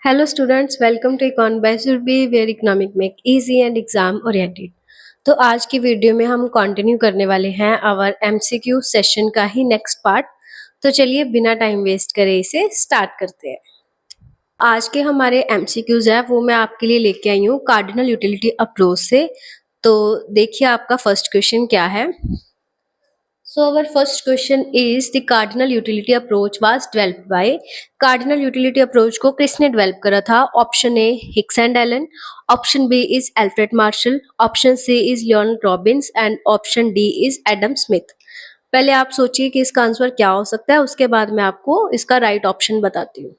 Hello students, welcome to Econ by Surbhi where economic make easy and exam oriented। तो आज की video में हम कंटिन्यू करने वाले हैं आवर एमसीक्यू सेशन का ही नेक्स्ट पार्ट। तो चलिए बिना टाइम वेस्ट करे इसे स्टार्ट करते हैं। आज के हमारे एमसीक्यूज है वो मैं आपके लिए लेके आई हूँ कार्डिनल यूटिलिटी अप्रोच से। तो देखिए आपका फर्स्ट क्वेश्चन क्या है। So our first question is the cardinal utility approach was developed by cardinal utility approach को किसने डेवलप करा था? Option A Hicks and Allen, option B is Alfred Marshall, option C is Leonard Robbins and option D is Adam Smith. पहले आप सोचिए कि इसका answer क्या हो सकता है, उसके बाद मैं आपको इसका राइट ऑप्शन बताती हूँ।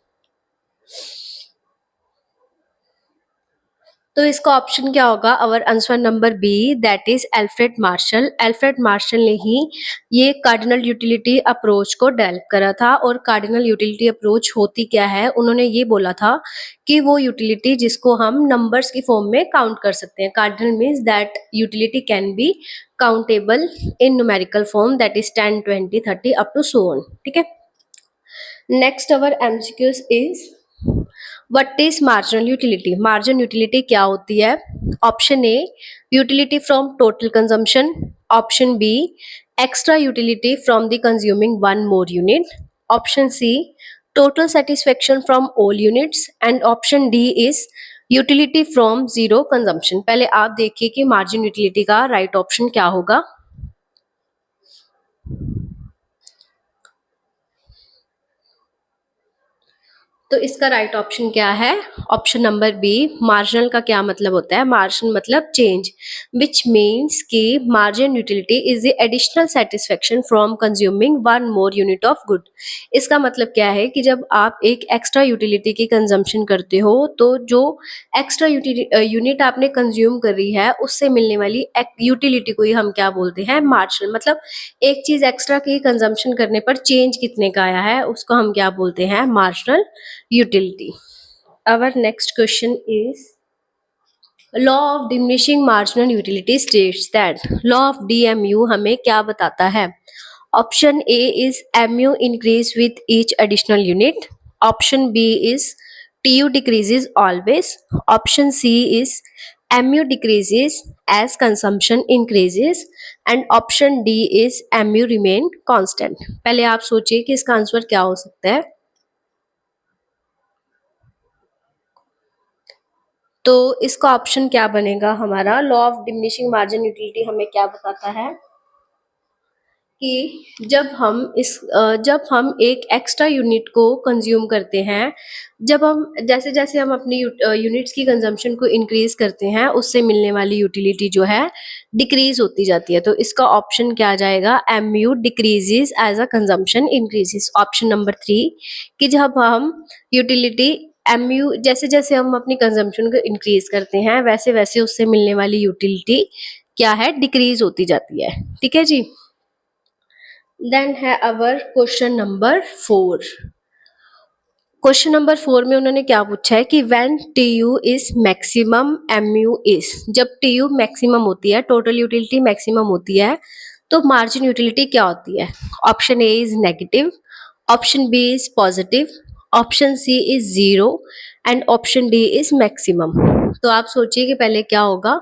तो इसका ऑप्शन क्या होगा? Our answer number B that is Alfred Marshall. Alfred Marshall ने ही ये कार्डिनल यूटिलिटी अप्रोच को डेवलप करा था। और कार्डिनल यूटिलिटी अप्रोच होती क्या है? उन्होंने ये बोला था कि वो यूटिलिटी जिसको हम नंबर्स की फॉर्म में काउंट कर सकते हैं। Cardinal means that utility can be countable in numerical form, that is 10, 20, 30 up to so on. ठीक है। Next our MCQs is what is marginal utility? Marginal utility क्या होती है? Option A utility from total consumption, option B extra utility from the consuming one more unit, option C total satisfaction from all units and option D is utility from zero consumption. पहले आप देखिए कि margin utility का right option क्या होगा। तो इसका right option क्या है? Option number B. मार्जिनल का क्या मतलब होता है? मार्जिन मतलब चेंज, विच मीन्स कि margin utility is the additional satisfaction from consuming one more unit of good. इसका मतलब क्या है कि जब आप एक एक्स्ट्रा यूटिलिटी की कंजम्पशन करते हो तो जो एक्स्ट्रा यूनिट आपने कंज्यूम करी है उससे मिलने वाली यूटिलिटी को ही हम क्या बोलते हैं? मार्जिनल। मतलब एक चीज एक्स्ट्रा की कंजम्पशन करने पर चेंज कितने का आया है उसको हम क्या बोलते हैं? Marginal utility. Our next question is law of diminishing marginal utility states that law of DMU हमें क्या बताता है? Option A is MU increase with each additional unit, option B is TU decreases always, option C is MU decreases as consumption increases and option D is MU remain constant। पहले आप सोचिए कि इसका answer क्या हो सकता है। तो इसका ऑप्शन क्या बनेगा हमारा? Law of diminishing margin utility हमें क्या बताता है कि जब हम एक एक्स्ट्रा यूनिट को कंज्यूम करते हैं, जब हम जैसे जैसे हम अपनी यूनिट्स की कंजम्पशन को इंक्रीज करते हैं उससे मिलने वाली यूटिलिटी जो है डिक्रीज होती जाती है। तो इसका ऑप्शन क्या आ जाएगा? MU decreases as a consumption increases. Option number 3 कि जब हम यूटिलिटी MU जैसे जैसे हम अपनी कंजम्पशन को इंक्रीज करते हैं वैसे वैसे उससे मिलने वाली यूटिलिटी क्या है? डिक्रीज होती जाती है। ठीक है जी। देन है अवर क्वेश्चन नंबर 4। क्वेश्चन नंबर 4 में उन्होंने क्या पूछा है कि when TU is maximum MU is. जब TU मैक्सिमम होती है, टोटल यूटिलिटी मैक्सिमम होती है, तो मार्जिन यूटिलिटी क्या होती है? Option A is negative, option B is positive, option C is zero and option D is maximum. तो आप सोचिए कि पहले क्या होगा।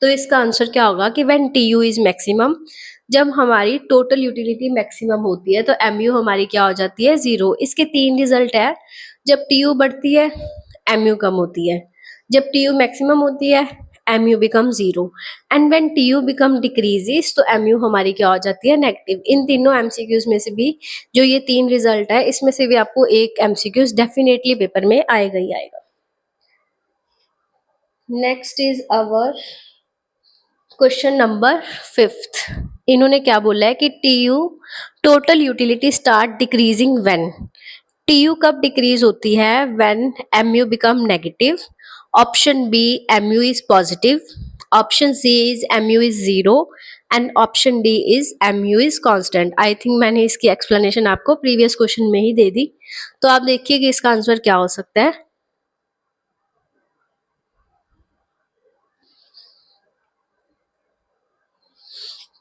तो इसका आंसर क्या होगा कि व्हेन TU इज मैक्सिमम, जब हमारी टोटल यूटिलिटी मैक्सिमम होती है तो MU हमारी क्या हो जाती है? जीरो। इसके 3 रिजल्ट है। जब TU बढ़ती है MU कम होती है, जब TU मैक्सिमम होती है MU become zero and when TU become decreases तो MU हमारी क्या हो जाती है? नेगेटिव। इन तीनों MCQs में से भी जो ये 3 रिजल्ट है इसमें से भी आपको एक MCQs डेफिनेटली पेपर में आएगा ही आएगा। Next is our question number 5। इन्होंने क्या बोला है कि TU total utility start decreasing when. TU कब डिक्रीज होती है? When MU become negative, option B MU is positive, option C is MU is zero and option D is MU is constant. I think मैंने इसकी explanation आपको previous question में ही दे दी। तो आप देखिए कि इसका आंसर क्या हो सकता है।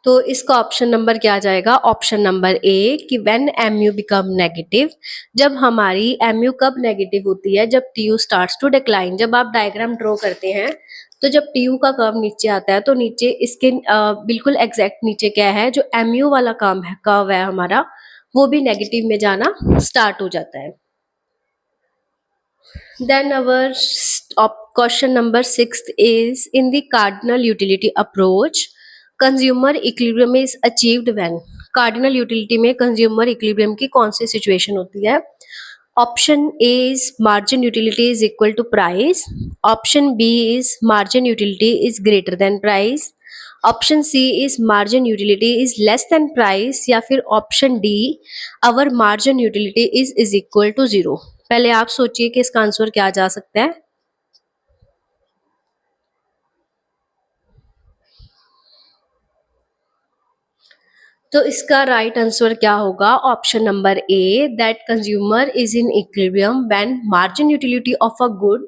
तो इसका ऑप्शन नंबर क्या आ जाएगा? ऑप्शन नंबर ए कि व्हेन MU बिकम नेगेटिव, जब हमारी MU कब नेगेटिव होती है? जब TU स्टार्ट्स टू डिक्लाइन। जब आप डायग्राम ड्रॉ करते हैं तो जब TU का कर्व नीचे आता है तो नीचे इसके बिल्कुल एग्जैक्ट नीचे क्या है? जो MU वाला काम है, कर्व है हमारा, वो भी नेगेटिव में जाना स्टार्ट हो जाता है। Then our question number 6 is in the cardinal utility approach, consumer equilibrium is achieved when? Cardinal utility में consumer equilibrium की कौन सी situation होती है? Option A is margin utility is equal to price. Option B is margin utility is greater than price. Option C is margin utility is less than price. या फिर Option D our margin utility is equal to zero. पहले आप सोचिए कि इसका answer क्या जा सकता है। तो इसका राइट आंसर क्या होगा? Option number A that consumer is in equilibrium when margin utility of a good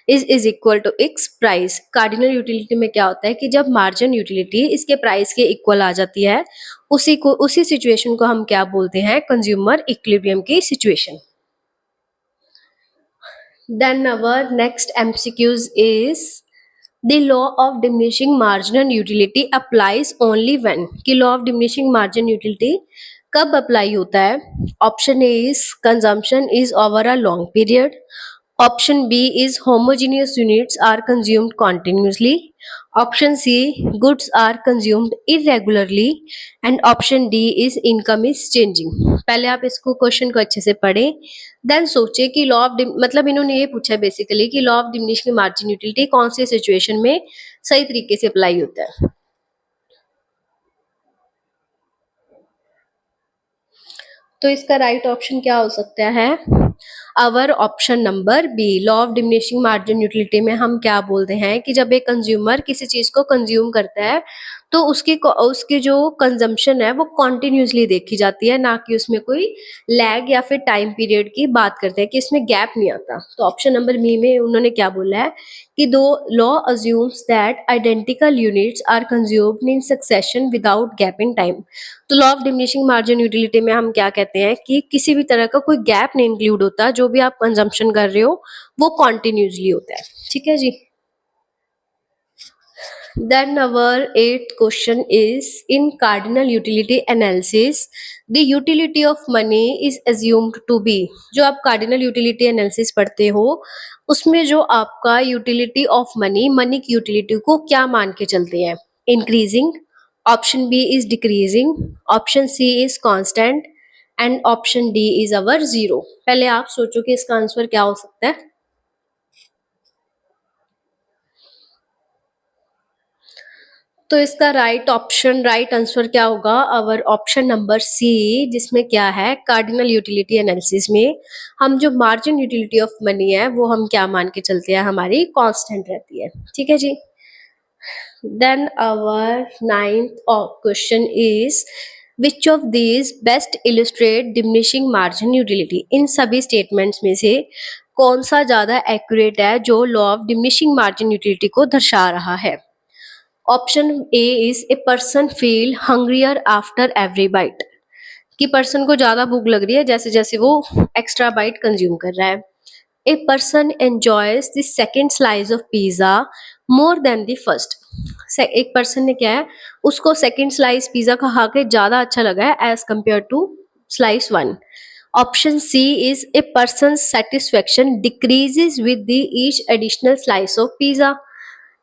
is equal to its price. Cardinal utility में क्या होता है कि जब मार्जिन यूटिलिटी इसके प्राइस के इक्वल आ जाती है, उसी सिचुएशन को हम क्या बोलते हैं? कंज्यूमर इक्विलिब्रियम की situation. Then our next MCQs is the law of diminishing marginal utility applies only when? कि law of diminishing margin utility कब अप्लाई होता है? Option A is consumption is over a long period. Option B is homogeneous units are consumed continuously. Option C goods are consumed irregularly. And option D is income is changing. पहले आप इसको question को अच्छे से पढ़ें, then सोचे कि law of मतलब इन्होंने ये पूछा बेसिकली कि law of diminishing margin utility कौन सी सिचुएशन में सही तरीके से अप्लाई होता है। तो इसका राइट ऑप्शन क्या हो सकता है? Our option number B. Law of diminishing margin utility में हम क्या बोलते हैं कि जब एक कंज्यूमर किसी चीज को कंज्यूम करता है तो उसकी जो कंजम्पशन है वो कॉन्टिन्यूसली देखी जाती है, ना कि उसमें कोई लैग या फिर टाइम पीरियड की बात करते हैं कि इसमें गैप नहीं आता। तो ऑप्शन नंबर बी में उन्होंने क्या बोला है कि दो law assumes that identical units are consumed in succession without gap in time. तो law of diminishing margin utility में हम क्या कहते हैं कि किसी भी तरह का कोई गैप नहीं इंक्लूड होता, जो भी आप कंजम्पशन कर रहे हो वो कॉन्टिन्यूसली होता है। ठीक है जी। Then our eighth question is in cardinal utility analysis, the utility of money is assumed to be। जो आप cardinal utility analysis पढ़ते हो उसमें जो आपका utility of money, money की utility को क्या मान के चलते हैं? Increasing, option B is decreasing, option C is constant and option D is our zero। पहले आप सोचो कि इसका आंसर क्या हो सकता है। तो इसका राइट आंसर क्या होगा? अवर ऑप्शन नंबर सी, जिसमें क्या है कार्डिनल यूटिलिटी एनालिसिस में हम जो मार्जिन यूटिलिटी ऑफ मनी है वो हम क्या मान के चलते हैं? हमारी कांस्टेंट रहती है। ठीक है जी। Then our ninth question is which of these best illustrate diminishing margin utility. इन सभी स्टेटमेंट्स में से कौन सा ज्यादा एक्यूरेट है जो law of diminishing margin utility को दर्शा रहा है? Option A is a person feel hungrier after every bite. कि पर्सन को ज्यादा भूख लग रही है जैसे जैसे वो एक्स्ट्रा बाइट कंज्यूम कर रहा है। A person enjoys the second slice of pizza more than the first. एक पर्सन ने क्या है, उसको सेकेंड स्लाइस पिज्जा खा के ज्यादा अच्छा लगा है as compare to slice one. Option C is a person satisfaction decreases with the each additional slice of pizza.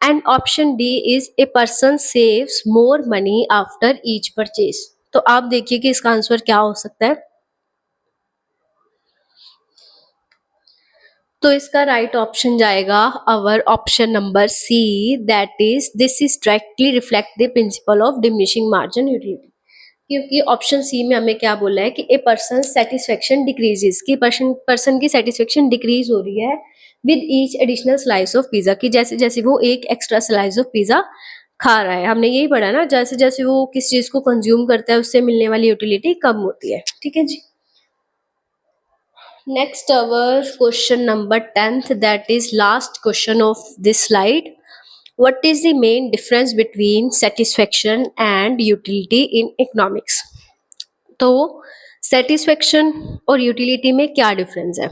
And option D is a person saves more money after each purchase. तो आप देखिए कि इसका answer क्या हो सकता है। तो इसका राइट ऑप्शन जाएगा our option number C, that is this is directly reflect the principle of diminishing margin utility. क्योंकि ऑप्शन सी में हमें क्या बोला है कि ए पर्सन सेटिस्फेक्शन डिक्रीजेस, की पर्सन की सेटिस्फेक्शन डिक्रीज हो रही है with each additional slice of pizza, की जैसे जैसे वो एक एक्स्ट्रा स्लाइस ऑफ पिज्जा खा रहा है। हमने यही पढ़ा ना, जैसे जैसे वो किस चीज को कंज्यूम करता है उससे मिलने वाली यूटिलिटी कम होती है। ठीक है जी। Next, our question number 10th, that is last question of this slide. What is the main difference between satisfaction and utility in economics? तो सेटिस्फेक्शन और यूटिलिटी में क्या डिफरेंस है?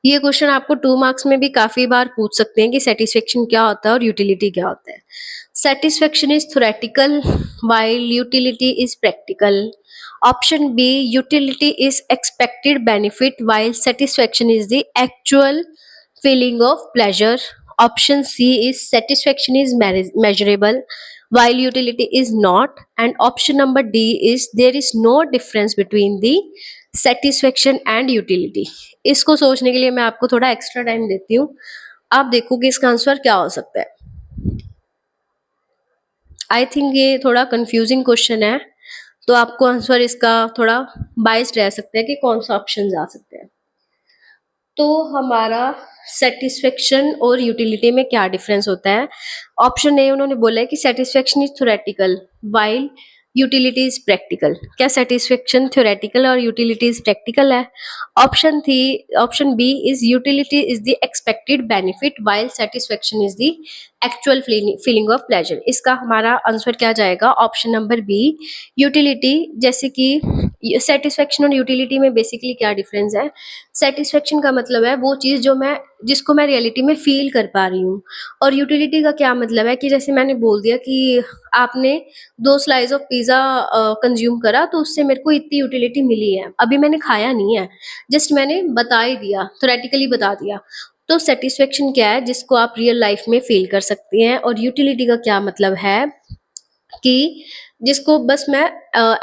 ये क्वेश्चन आपको 2 मार्क्स में भी काफी बार पूछ सकते हैं कि सेटिस्फेक्शन क्या होता है और यूटिलिटी क्या होता है. Satisfaction is theoretical while utility is practical. Option B, utility is expected benefit while satisfaction is the actual feeling of pleasure. Option C is satisfaction is measurable while utility is not. And option number D is there is no difference between the satisfaction and utility. इसको सोचने के लिए मैं आपको थोड़ा extra time देती हूँ. आप देखो कि इसका आंसर क्या हो सकता है. आई थिंक ये थोड़ा कंफ्यूजिंग क्वेश्चन है, तो आपको आंसर इसका थोड़ा बाइस्ड रह सकता है कि कौन सा ऑप्शन आ सकते हैं. तो हमारा सेटिस्फेक्शन और यूटिलिटी में क्या डिफरेंस होता है? ऑप्शन ए उन्होंने बोला है कि satisfaction is theoretical while utility is practical. क्या सेटिस्फेक्शन थ्योरेटिकल और यूटिलिटी इज प्रैक्टिकल है? Option B is utility is the expected benefit while satisfaction is the actual feeling of pleasure. इसका हमारा आंसर क्या जाएगा? Option number B utility. जैसे कि satisfaction और यूटिलिटी में बेसिकली क्या डिफरेंस है? सेटिस्फेक्शन का मतलब है वो चीज़ जिसको मैं रियलिटी में फील कर पा रही हूँ. और यूटिलिटी का क्या मतलब है कि जैसे मैंने बोल दिया कि आपने 2 स्लाइस ऑफ पिज़्ज़ा कंज्यूम करा तो उससे मेरे को इतनी यूटिलिटी मिली है. अभी मैंने खाया नहीं है, जस्ट मैंने बता ही दिया, थ्योरेटिकली बता दिया. तो सेटिस्फेक्शन क्या है? जिसको आप रियल लाइफ में फील कर सकती हैं. और यूटिलिटी का क्या मतलब है कि जिसको बस मैं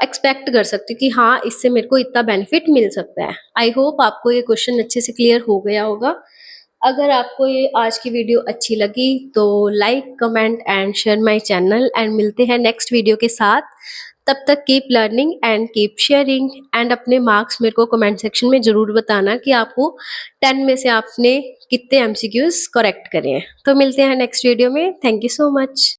एक्सपेक्ट कर सकती हूँ कि हाँ, इससे मेरे को इतना बेनिफिट मिल सकता है. आई होप आपको ये क्वेश्चन अच्छे से क्लियर हो गया होगा. अगर आपको ये आज की वीडियो अच्छी लगी तो like, comment and share my channel. And मिलते हैं नेक्स्ट वीडियो के साथ. तब तक keep learning and keep sharing. And अपने मार्क्स मेरे को कमेंट सेक्शन में ज़रूर बताना कि आपको 10 में से आपने कितने एमसीक्यूज करेक्ट करे हैं. तो मिलते हैं नेक्स्ट वीडियो में. Thank you so much.